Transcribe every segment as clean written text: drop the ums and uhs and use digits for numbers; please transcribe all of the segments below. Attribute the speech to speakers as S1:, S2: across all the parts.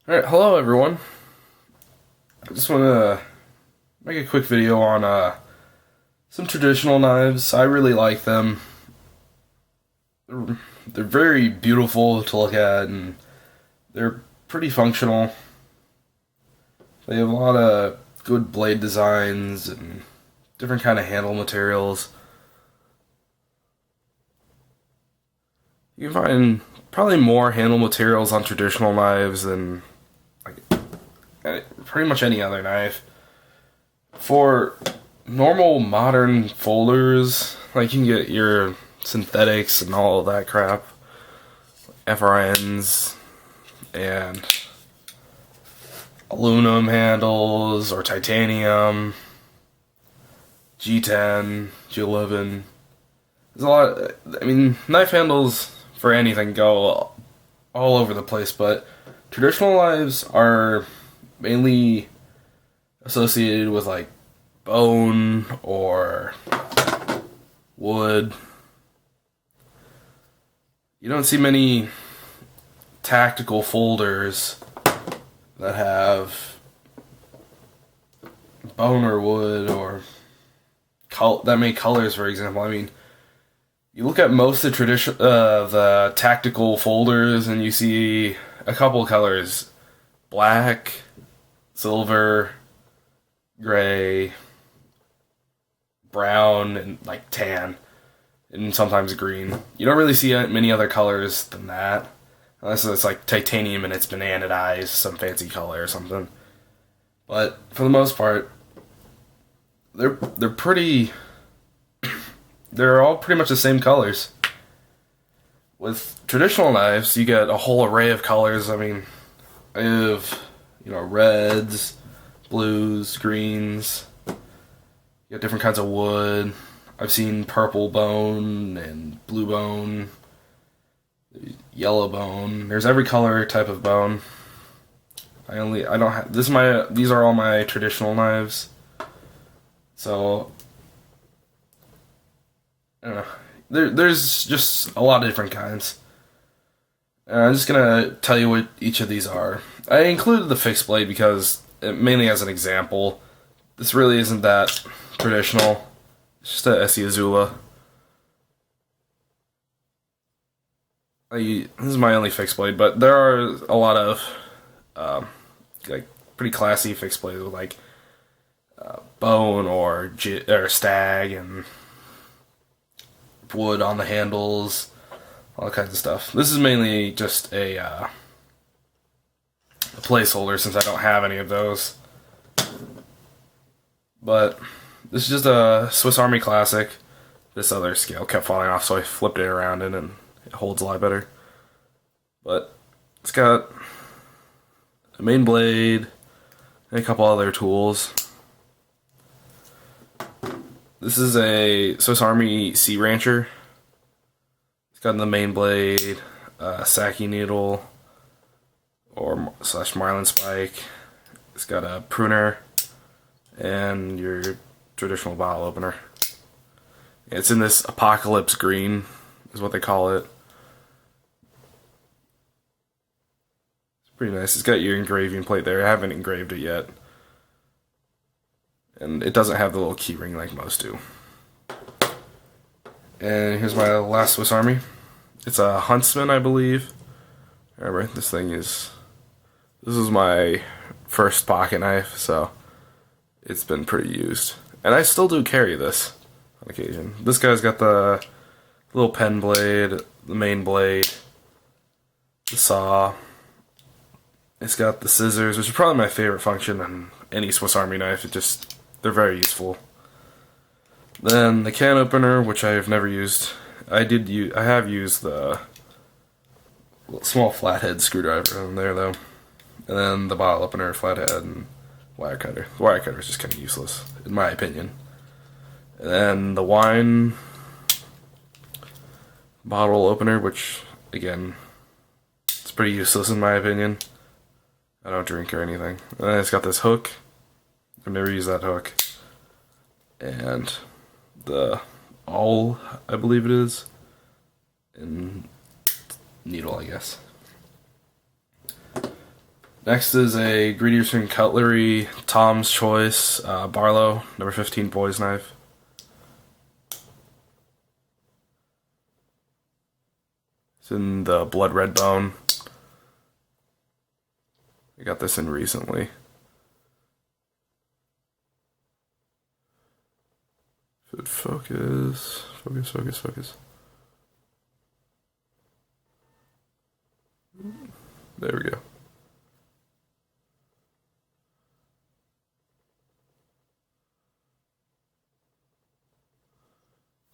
S1: Alright, hello everyone. I just want to make a quick video on some traditional knives. I really like them. They're very beautiful to look at and they're pretty functional. They have a lot of good blade designs and different kind of handle materials. You can find probably more handle materials on traditional knives than like pretty much any other knife. For normal modern folders, like you can get your synthetics and all of that crap, FRNs and aluminum handles or titanium, G10, G11. There's a lot. Knife handles for anything go all over the place, but traditional knives are mainly associated with like bone or wood. You don't see many tactical folders that have bone or wood or that make colors, for example. You look at most of the tactical folders, and you see a couple colors: black, silver, gray, brown, and like tan, and sometimes green. You don't really see many other colors than that, unless it's like titanium and it's been anodized, some fancy color or something. But for the most part, they're pretty. They're all pretty much the same colors. With traditional knives, you get a whole array of colors. I have reds, blues, greens. You got different kinds of wood. I've seen purple bone and blue bone, yellow bone. There's every color type of bone. I don't have these are all my traditional knives. So I don't know. There's just a lot of different kinds. I'm just gonna tell you what each of these are. I included the fixed blade because mainly as an example. This really isn't that traditional. It's just a Essie Azula. This is my only fixed blade, but there are a lot of like pretty classy fixed blades with like bone or stag and wood on the handles, all kinds of stuff. This is mainly just a placeholder since I don't have any of those. But this is just a Swiss Army Classic. This other scale kept falling off, so I flipped it around and it holds a lot better. But it's got a main blade and a couple other tools. This is a Swiss Army Sea Rancher. It's got the main blade, Saki needle, or / Marlin spike. It's got a pruner and your traditional bottle opener. It's in this Apocalypse Green, is what they call it. It's pretty nice. It's got your engraving plate there. I haven't engraved it yet. And it doesn't have the little key ring like most do. And here's my last Swiss Army. It's a Huntsman, I believe. Remember, this is my first pocket knife, so it's been pretty used. And I still do carry this on occasion. This guy's got the little pen blade, the main blade, the saw. It's got the scissors, which is probably my favorite function on any Swiss Army knife. They're very useful. Then the can opener, which I have never used. I have used the small flathead screwdriver in there though. And then the bottle opener, flathead, and wire cutter. The wire cutter is just kind of useless, in my opinion. And then the wine bottle opener, which, again, it's pretty useless in my opinion. I don't drink or anything. And then it's got this hook. I've never used that hook. And the awl, I believe it is. And needle, I guess. Next is a Greedy Cutlery Tom's Choice Barlow number 15 boys knife. It's in the blood red bone. I got this in recently. Focus. There we go.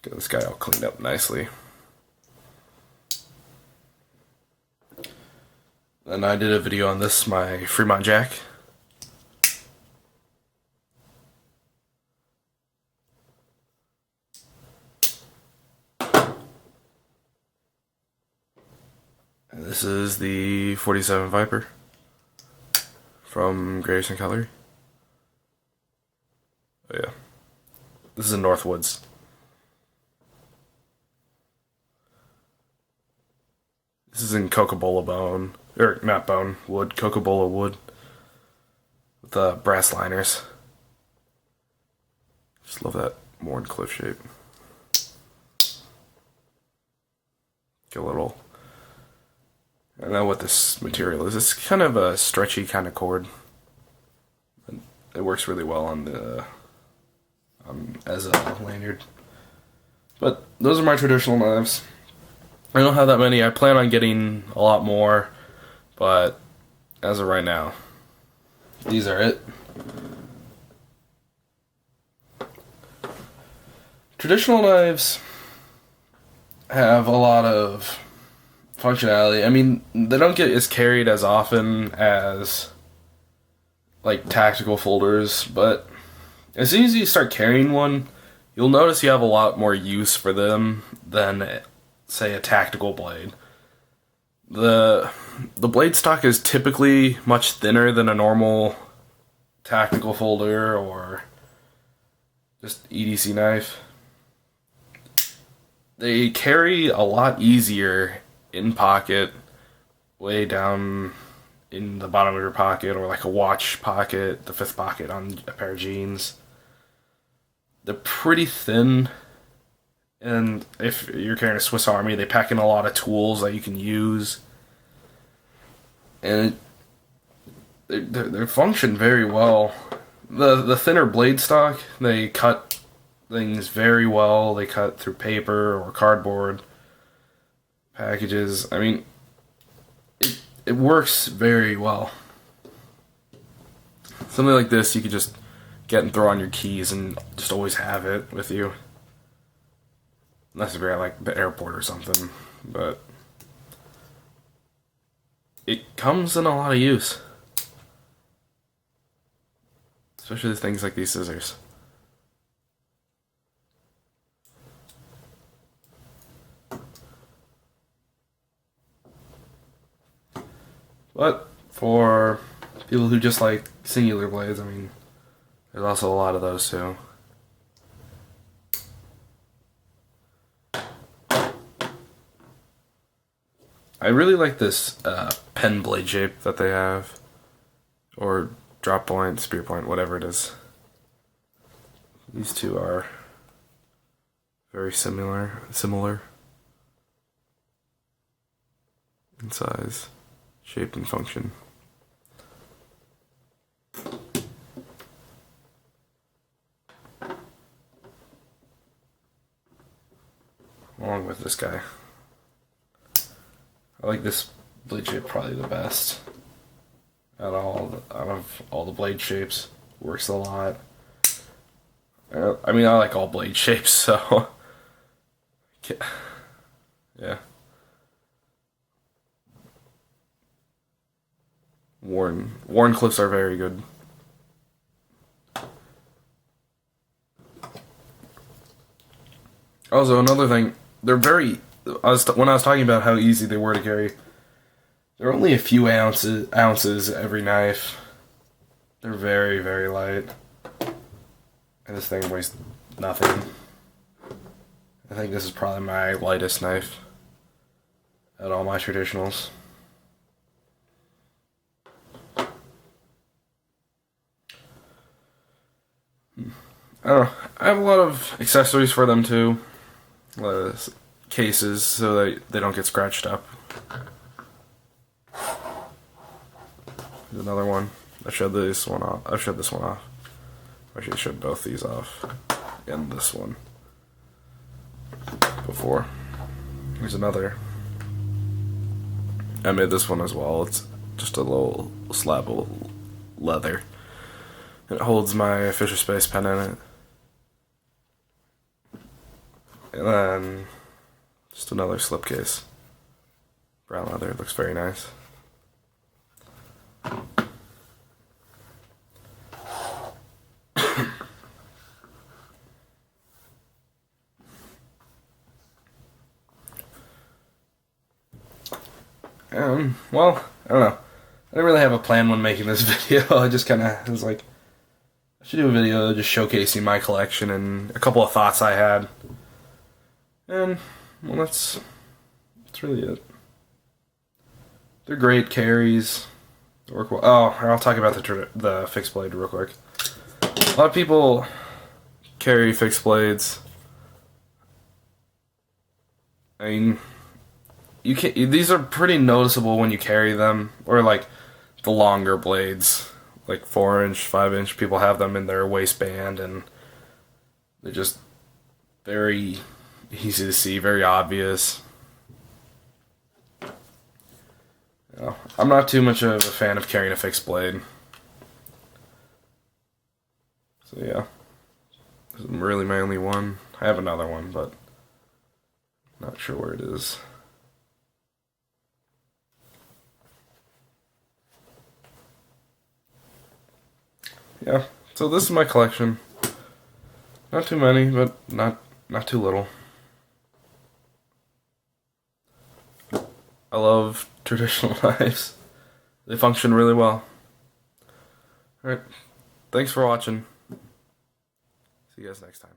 S1: Get this guy all cleaned up nicely. Then I did a video on this, my Fremont Jack. And this is the 47 Viper from Grayson Cutlery. Oh yeah. This is in Northwoods. This is in Coca-Cola bone, or not bone, wood, Coca-Cola wood. With the brass liners. Just love that Wharncliffe shape. Get a little... I don't know what this material is. It's kind of a stretchy kind of cord. It works really well on the as a lanyard. But those are my traditional knives. I don't have that many. I plan on getting a lot more, but as of right now, these are it. Traditional knives have a lot of functionality. I mean, they don't get as carried as often as like tactical folders, but as soon as you start carrying one, you'll notice you have a lot more use for them than, say, a tactical blade. The blade stock is typically much thinner than a normal tactical folder or just EDC knife. They carry a lot easier in pocket, way down in the bottom of your pocket, or like a watch pocket, the fifth pocket on a pair of jeans. They're pretty thin, and if you're carrying a Swiss Army, they pack in a lot of tools that you can use, and they function very well. The thinner blade stock, they cut things very well. They cut through paper or cardboard packages. I mean, it works very well. Something like this you could just get and throw on your keys and just always have it with you. Unless if you're at like the airport or something. But it comes in a lot of use. Especially things like these scissors. But for people who just like singular blades, I mean, there's also a lot of those too. I really like this pen blade shape that they have, or drop point, spear point, whatever it is. These two are very similar in size, shape, and function. Along with this guy. I like this blade shape probably the best out of all the blade shapes. Works a lot. I mean, I like all blade shapes, so yeah. Wharncliffes are very good. Also, another thing, they're very. When I was talking about how easy they were to carry, they're only a few ounces every knife. They're very, very light. And this thing weighs nothing. I think this is probably my lightest knife at all my traditionals. I don't know. I have a lot of accessories for them too. Cases so that they don't get scratched up. There's another one. I showed this one off. I showed this one off. Actually, I showed both these off. And this one. Before. Here's another. I made this one as well. It's just a little slab of leather. It holds my Fisher Space pen in it. And then just another slipcase. Brown leather. It looks very nice. Well, I don't know. I didn't really have a plan when making this video. I just kind of was like, I should do a video just showcasing my collection and a couple of thoughts I had. And, well, that's really it. They're great carries. They work well. Oh, I'll talk about the fixed blade real quick. A lot of people carry fixed blades. I mean, you can these are pretty noticeable when you carry them, or like the longer blades, like 4-inch, 5-inch. People have them in their waistband, and they're just very easy to see, very obvious. You know, I'm not too much of a fan of carrying a fixed blade. So yeah, this is really my only one. I have another one, but not sure where it is. Yeah, so this is my collection. Not too many, but not too little. I love traditional knives. They function really well. Alright, thanks for watching. See you guys next time.